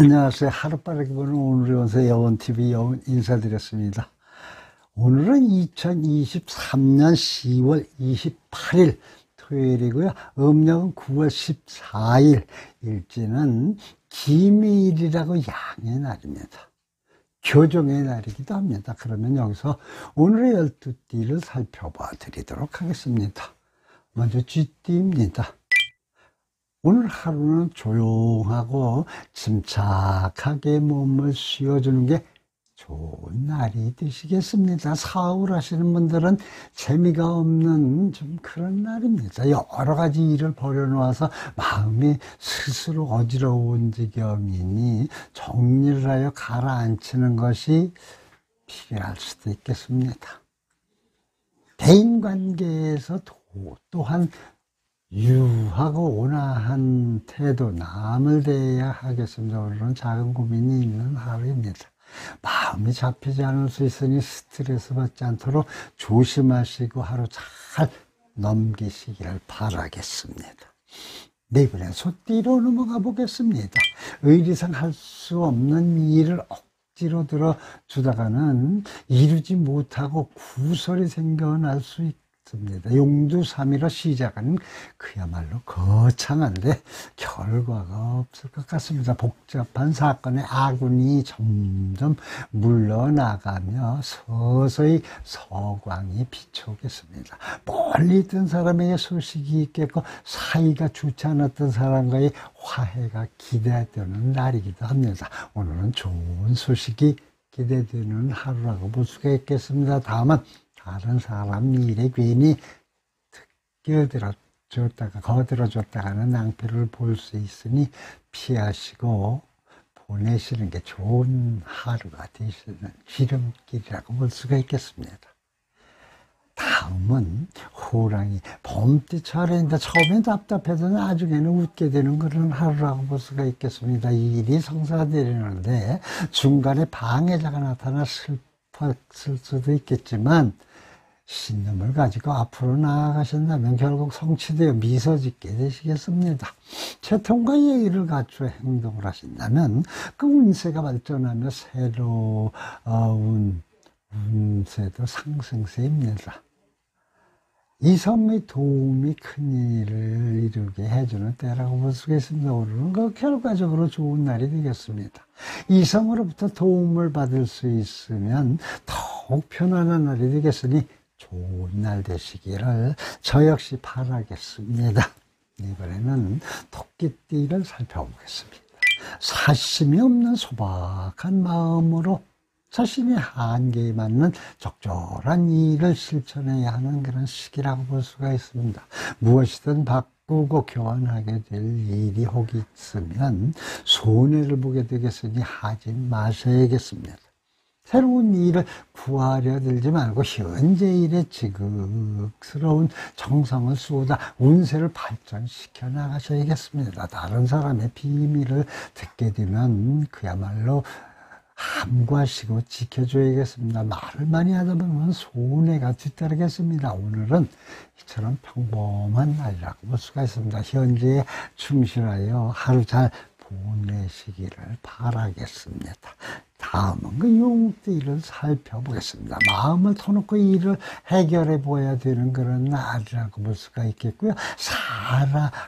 안녕하세요. 하루빠르게 보는 오늘의 원서 여원TV 여원 인사드렸습니다. 오늘은 2023년 10월 28일 토요일이고요. 음력은 9월 14일, 일지는 기미일이라고 양의 날입니다. 교종의 날이기도 합니다. 그러면 여기서 오늘의 12띠를 살펴봐 드리도록 하겠습니다. 먼저 쥐띠입니다. 오늘 하루는 조용하고 침착하게 몸을 쉬어주는 게 좋은 날이 되시겠습니다. 사업을 하시는 분들은 재미가 없는 좀 그런 날입니다. 여러 가지 일을 벌여놓아서 마음이 스스로 어지러운 지경이니 정리를 하여 가라앉히는 것이 필요할 수도 있겠습니다. 대인관계에서 또한 유하고 온화한 태도, 남을 대해야 하겠습니다. 오늘은 작은 고민이 있는 하루입니다. 마음이 잡히지 않을 수 있으니 스트레스 받지 않도록 조심하시고 하루 잘 넘기시기를 바라겠습니다. 네, 이번엔 소띠로 넘어가 보겠습니다. 의리상 할 수 없는 일을 억지로 들어주다가는 이루지 못하고 구설이 생겨날 수 있습니다. 용두삼이로 시작하는 그야말로 거창한데 결과가 없을 것 같습니다. 복잡한 사건의 아군이 점점 물러나가며 서서히 서광이 비춰오겠습니다. 멀리 있던 사람에게 소식이 있겠고 사이가 좋지 않았던 사람과의 화해가 기대되는 날이기도 합니다. 오늘은 좋은 소식이 기대되는 하루라고 볼 수가 있겠습니다. 다만 다른 사람 일에 괜히 거들어줬다가는 낭패를 볼 수 있으니 피하시고 보내시는 게 좋은 하루가 되시는 지름길이라고 볼 수가 있겠습니다. 다음은 호랑이. 봄띠철인데 처음엔 답답해도 나중에는 웃게 되는 그런 하루라고 볼 수가 있겠습니다. 일이 성사되려는데 중간에 방해자가 나타나 슬펐을 수도 있겠지만 신념을 가지고 앞으로 나아가신다면 결국 성취되어 미소 짓게 되시겠습니다. 채통과 예의를 갖추어 행동을 하신다면 그 운세가 발전하며 새로운 운세도 상승세입니다. 이성의 도움이 큰 일을 이루게 해주는 때라고 볼 수가 있습니다. 오늘은 그 결과적으로 좋은 날이 되겠습니다. 이성으로부터 도움을 받을 수 있으면 더욱 편안한 날이 되겠으니 좋은 날 되시기를 저 역시 바라겠습니다. 이번에는 토끼띠를 살펴보겠습니다. 사심이 없는 소박한 마음으로 자신의 한계에 맞는 적절한 일을 실천해야 하는 그런 시기라고 볼 수가 있습니다. 무엇이든 바꾸고 교환하게 될 일이 혹 있으면 손해를 보게 되겠으니 하지 마셔야겠습니다. 새로운 일을 구하려 들지 말고 현재 일에 지극스러운 정성을 쏟아 운세를 발전시켜 나가셔야겠습니다. 다른 사람의 비밀을 듣게 되면 그야말로 함과시고 지켜줘야겠습니다. 말을 많이 하다 보면 손해가 뒤따르겠습니다. 오늘은 이처럼 평범한 날이라고 볼 수가 있습니다. 현재에 충실하여 하루 잘 보내시기를 바라겠습니다. 다음은 그 용띠를 살펴보겠습니다. 마음을 터놓고 일을 해결해 보아야 되는 그런 날이라고 볼 수가 있겠고요.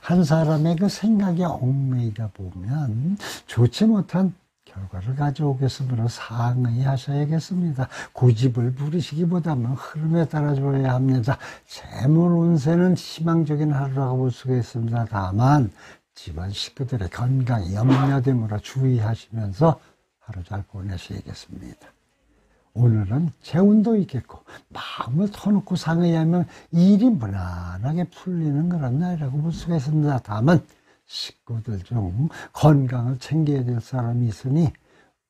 한 사람의 그 생각에 얽매이다 보면 좋지 못한 결과를 가져오겠으므로 상의하셔야겠습니다. 고집을 부리시기보다는 흐름에 따라줘야 합니다. 재물 운세는 희망적인 하루라고 볼 수가 있습니다. 다만 집안 식구들의 건강이 염려되므로 주의하시면서 하루 잘 보내셔야겠습니다. 오늘은 재운도 있겠고 마음을 터놓고 상의하면 일이 무난하게 풀리는 그런 날이라고 볼 수가 있습니다. 다만 식구들 중 건강을 챙겨야 될 사람이 있으니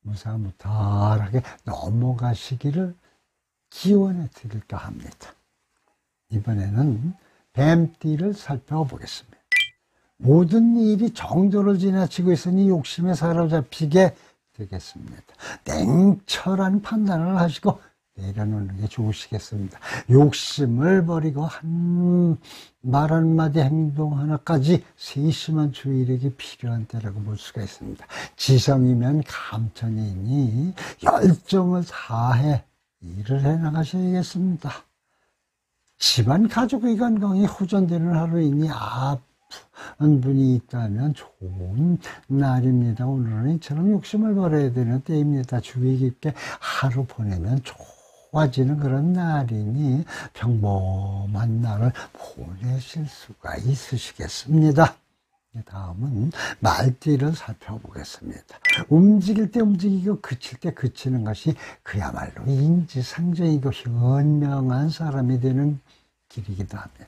무사무탈하게 넘어가시기를 기원해 드릴까 합니다. 이번에는 뱀띠를 살펴보겠습니다. 모든 일이 정도를 지나치고 있으니 욕심에 사로잡히게 되겠습니다. 냉철한 판단을 하시고 내려놓는 게 좋으시겠습니다. 욕심을 버리고 말 한마디 행동 하나까지 세심한 주의력이 필요한 때라고 볼 수가 있습니다. 지성이면 감천이니 열정을 다해 일을 해나가셔야겠습니다. 집안 가족의 건강이 호전되는 하루이니 아픈 분이 있다면 좋은 날입니다. 오늘은 이처럼 욕심을 버려야 되는 때입니다. 주의 깊게 하루 보내면 좋아지는 그런 날이니 평범한 날을 보내실 수가 있으시겠습니다. 다음은 말띠를 살펴보겠습니다. 움직일 때 움직이고 그칠 때 그치는 것이 그야말로 인지상정이고 현명한 사람이 되는 길이기도 합니다.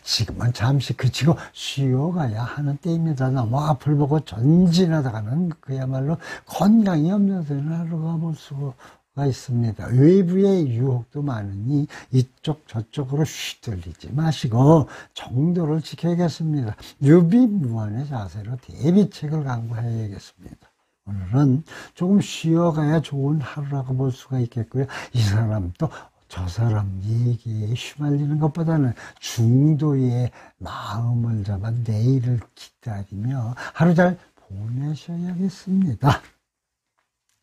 지금은 잠시 그치고 쉬어가야 하는 때입니다. 너무 앞을 보고 전진하다가는 그야말로 건강이 없어지는 하루가 볼 수가 있습니다. 외부의 유혹도 많으니 이쪽 저쪽으로 휘둘리지 마시고 정도를 지켜야겠습니다. 유비무환의 자세로 대비책을 강구해야겠습니다. 오늘은 조금 쉬어가야 좋은 하루라고 볼 수가 있겠고요. 이 사람도 저 사람 얘기에 휘말리는 것보다는 중도의 마음을 잡아 내일을 기다리며 하루 잘 보내셔야겠습니다.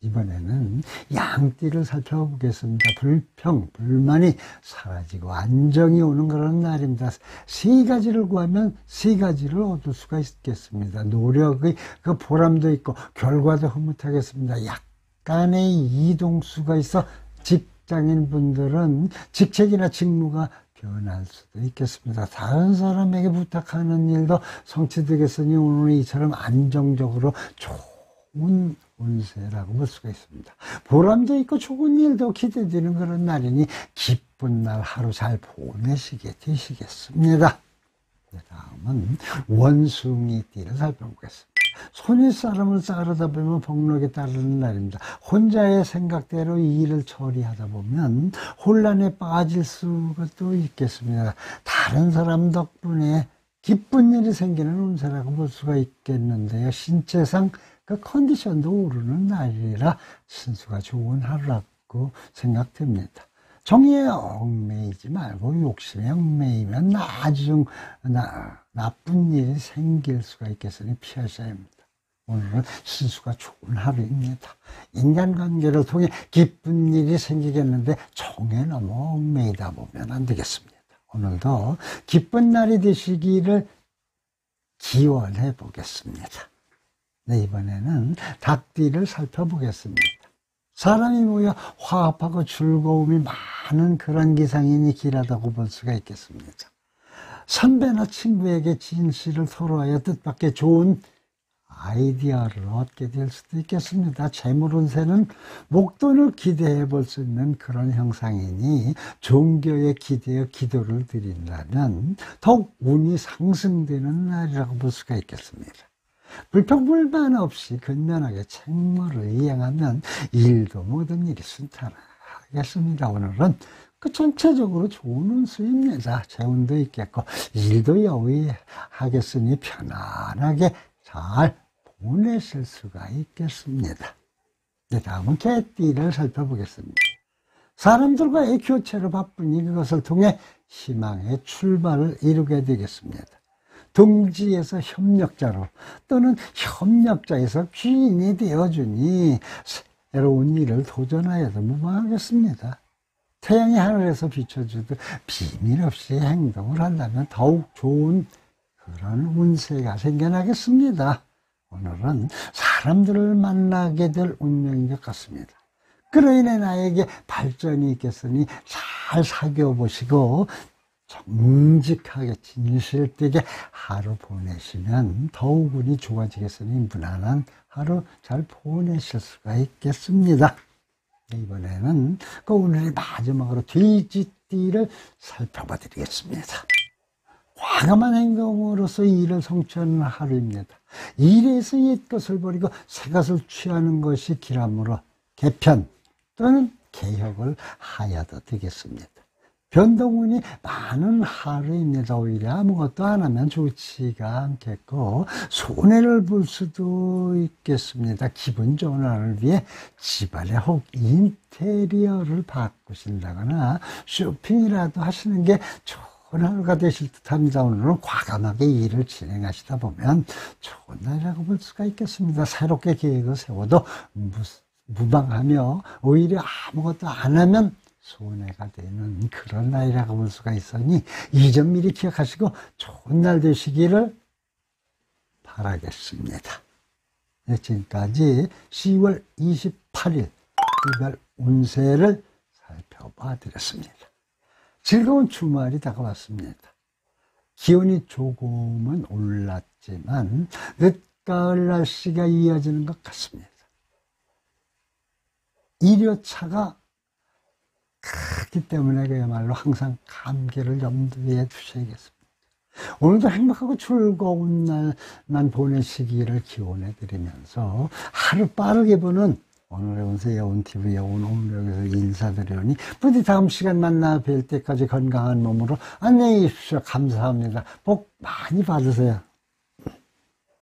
이번에는 양띠를 살펴보겠습니다. 불평, 불만이 사라지고 안정이 오는 그런 날입니다. 세 가지를 구하면 세 가지를 얻을 수가 있겠습니다. 노력의 그 보람도 있고 결과도 흐뭇하겠습니다. 약간의 이동수가 있어 직장인 분들은 직책이나 직무가 변할 수도 있겠습니다. 다른 사람에게 부탁하는 일도 성취되겠으니 오늘 이처럼 안정적으로 좋은 운세라고 볼 수가 있습니다. 보람도 있고 좋은 일도 기대되는 그런 날이니 기쁜 날 하루 잘 보내시게 되시겠습니다. 다음은 원숭이띠를 살펴보겠습니다. 손윗사람을 자르다 보면 복록에 따르는 날입니다. 혼자의 생각대로 이 일을 처리하다 보면 혼란에 빠질 수가 또 있겠습니다. 다른 사람 덕분에 기쁜 일이 생기는 운세라고 볼 수가 있겠는데요. 신체상 그 컨디션도 오르는 날이라 신수가 좋은 하루라고 생각됩니다. 정의에 얽매이지 말고 욕심에 얽매이면 나쁜 일이 생길 수가 있겠으니 피하셔야 합니다. 오늘은 신수가 좋은 하루입니다. 인간관계를 통해 기쁜 일이 생기겠는데 정에 너무 얽매이다 보면 안 되겠습니다. 오늘도 기쁜 날이 되시기를 기원해 보겠습니다. 네, 이번에는 닭띠를 살펴보겠습니다. 사람이 모여 화합하고 즐거움이 많은 그런 기상인이 길하다고 볼 수가 있겠습니다. 선배나 친구에게 진실을 토로하여 뜻밖의 좋은 아이디어를 얻게 될 수도 있겠습니다. 재물 운세는 목돈을 기대해 볼 수 있는 그런 형상이니 종교에 기대어 기도를 드린다면 더욱 운이 상승되는 날이라고 볼 수가 있겠습니다. 불평불만 없이 근면하게 책무를 이행하면 일도 모든 일이 순탄하겠습니다. 오늘은 그 전체적으로 좋은 운수입니다. 재운도 있겠고 일도 여의하겠으니 편안하게 잘 보내실 수가 있겠습니다. 네, 다음은 개띠를 살펴보겠습니다. 사람들과의 교체로 바쁘니 그것을 통해 희망의 출발을 이루게 되겠습니다. 동지에서 협력자로 또는 협력자에서 귀인이 되어주니 새로운 일을 도전하여도 무방하겠습니다. 태양이 하늘에서 비춰주듯 비밀 없이 행동을 한다면 더욱 좋은 그런 운세가 생겨나겠습니다. 오늘은 사람들을 만나게 될 운명인 것 같습니다. 그로 인해 나에게 발전이 있겠으니 잘 사귀어보시고 정직하게 진실되게 하루 보내시면 더욱 운이 좋아지겠으니 무난한 하루 잘 보내실 수가 있겠습니다. 이번에는 그 오늘의 마지막으로 돼지띠를 살펴봐 드리겠습니다. 과감한 행동으로서 일을 성취하는 하루입니다. 일에서 옛것을 버리고 새것을 취하는 것이 길함으로 개편 또는 개혁을 하여도 되겠습니다. 변동운이 많은 하루입니다. 오히려 아무것도 안 하면 좋지가 않겠고 손해를 볼 수도 있겠습니다. 기분 좋은 하루를 위해 집안의 혹 인테리어를 바꾸신다거나 쇼핑이라도 하시는 게 좋은 하루가 되실 듯합니다. 오늘은 과감하게 일을 진행하시다 보면 좋은 날이라고 볼 수가 있겠습니다. 새롭게 계획을 세워도 무방하며 오히려 아무것도 안 하면 손해가 되는 그런 날이라고 볼 수가 있으니 이 점 미리 기억하시고 좋은 날 되시기를 바라겠습니다. 네, 지금까지 10월 28일 이별 운세를 살펴봐 드렸습니다. 즐거운 주말이 다가왔습니다. 기온이 조금은 올랐지만 늦가을 날씨가 이어지는 것 같습니다. 일교차가 크기 때문에 그야말로 항상 감기를 염두에 두셔야겠습니다. 오늘도 행복하고 즐거운 날만 보내시기를 기원해 드리면서 하루 빠르게 보는 오늘의 운세 여운TV 여운 오늘 여기서 인사드리오니 부디 다음 시간 만나 뵐 때까지 건강한 몸으로 안녕히 계십시오. 감사합니다. 복 많이 받으세요.